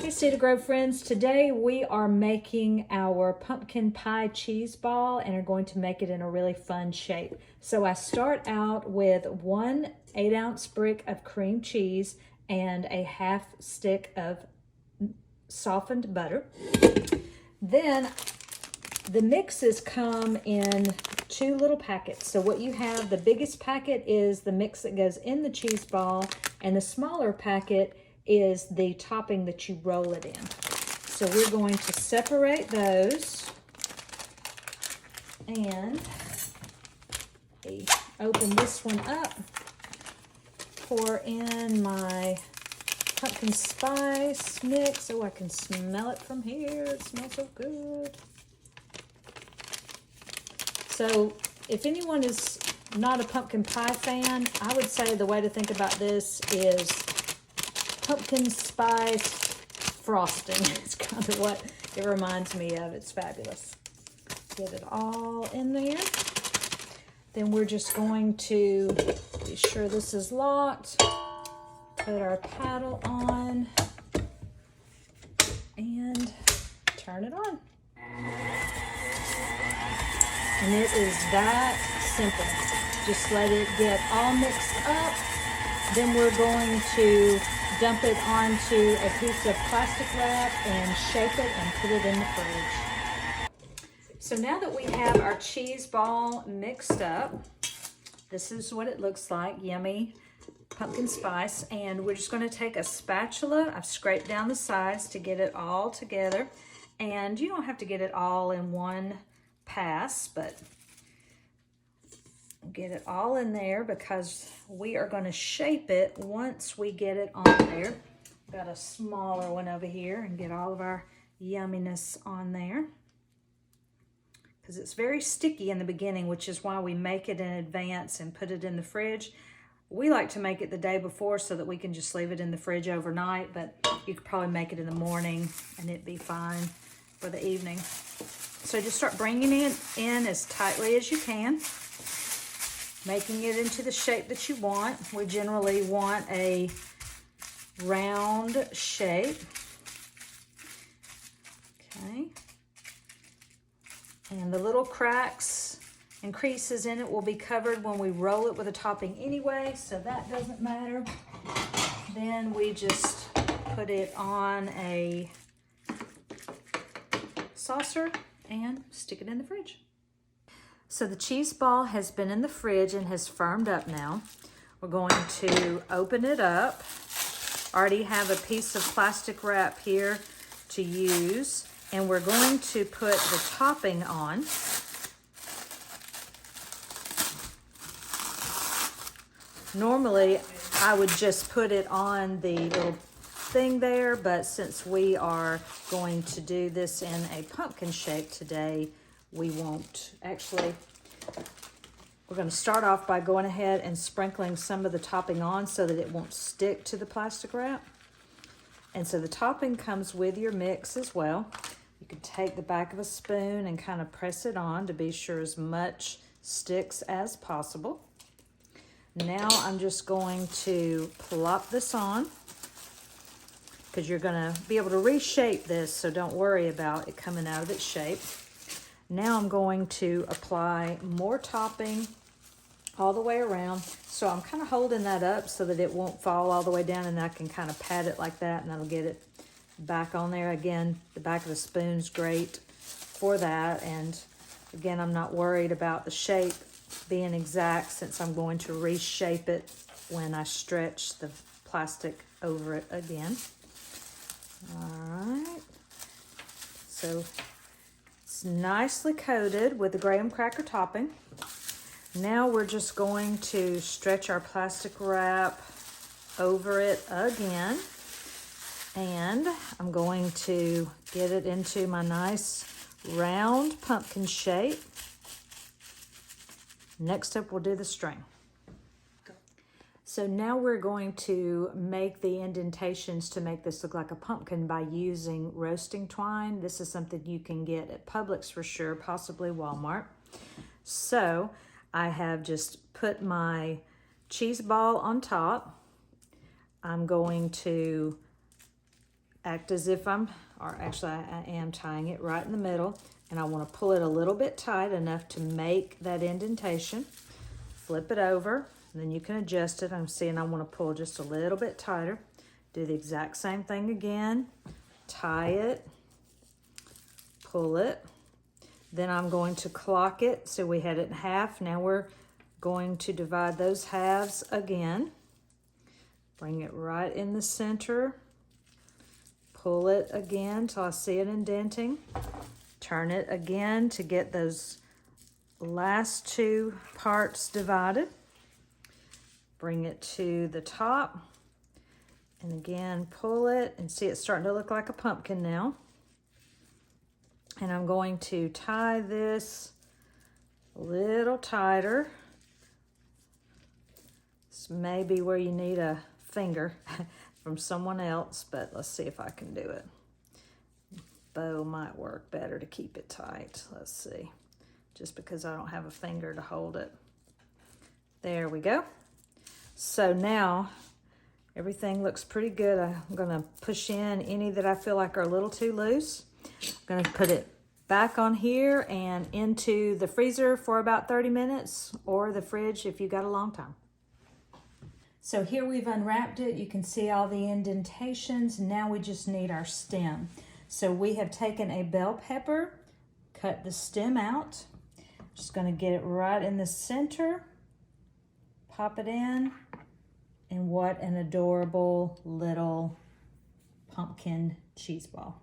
Hey Cedar Grove friends, today we are making our pumpkin pie cheese ball and are going to make it in a really fun shape. So I start out with 1 8-ounce brick of cream cheese and a half stick of softened butter. Then the mixes come in 2 little packets. So what you have, the biggest packet is the mix that goes in the cheese ball, and the smaller packet is the topping that you roll it in. So we're going to separate those, and open this one up, pour in my pumpkin spice mix. Oh, I can smell it from here. It smells so good. So if anyone is not a pumpkin pie fan, I would say the way to think about this is pumpkin spice frosting. It's kind of what it reminds me of. It's fabulous. Get it all in there. Then we're just going to be sure this is locked. Put our paddle on and turn it on. And it is that simple. Just let it get all mixed up. Then we're going to dump it onto a piece of plastic wrap and shape it and put it in the fridge. So now that we have our cheese ball mixed up, this is what it looks like, yummy pumpkin spice. And we're just going to take a spatula. I've scraped down the sides to get it all together. And you don't have to get it all in one pass, but get it all in there because we are going to shape it once we get it on there. Got a smaller one over here and get all of our yumminess on there because it's very sticky in the beginning, which is why we make it in advance and put it in the fridge. We like to make it the day before so that we can just leave it in the fridge overnight, but you could probably make it in the morning and it'd be fine for the evening. So just start bringing it in as tightly as you can, making it into the shape that you want. We generally want a round shape. Okay. And the little cracks and creases in it will be covered when we roll it with a topping anyway, so that doesn't matter. Then we just put it on a saucer and stick it in the fridge. So the cheese ball has been in the fridge and has firmed up now. We're going to open it up. Already have a piece of plastic wrap here to use, and we're going to put the topping on. Normally, I would just put it on the little thing there, but since we are going to do this in a pumpkin shape today, we won't. Actually, we're going to start off by going ahead and sprinkling some of the topping on so that it won't stick to the plastic wrap. And so the topping comes with your mix as well. You can take the back of a spoon and kind of press it on to be sure as much sticks as possible. Now I'm just going to plop this on, because you're going to be able to reshape this, so don't worry about it coming out of its shape. Now I'm going to apply more topping all the way around. So I'm kind of holding that up so that it won't fall all the way down, and I can kind of pat it like that, and that'll get it back on there. Again, the back of the spoon's great for that. And again, I'm not worried about the shape being exact since I'm going to reshape it when I stretch the plastic over it again. All right, so it's nicely coated with the graham cracker topping. Now we're just going to stretch our plastic wrap over it again, and I'm going to get it into my nice round pumpkin shape. Next up, we'll do the string. So now we're going to make the indentations to make this look like a pumpkin by using roasting twine. This is something you can get at Publix for sure, possibly Walmart. So I have just put my cheese ball on top. I'm going to act as if I am tying it right in the middle, and I want to pull it a little bit tight enough to make that indentation. Flip it over, and then you can adjust it. I'm seeing I want to pull just a little bit tighter. Do the exact same thing again. Tie it, pull it. Then I'm going to clock it. So we had it in half. Now we're going to divide those halves again. Bring it right in the center. Pull it again till I see it indenting. Turn it again to get those last two parts divided. Bring it to the top. And again, pull it and see it's starting to look like a pumpkin now. And I'm going to tie this a little tighter. This may be where you need a finger from someone else, but let's see if I can do it. Bow might work better to keep it tight. Let's see. Just because I don't have a finger to hold it. There we go. So now everything looks pretty good. I'm gonna push in any that I feel like are a little too loose. I'm gonna put it back on here and into the freezer for about 30 minutes, or the fridge if you got a long time. So here we've unwrapped it. You can see all the indentations. Now we just need our stem. So we have taken a bell pepper, cut the stem out. Just gonna get it right in the center, pop it in, and what an adorable little pumpkin cheese ball.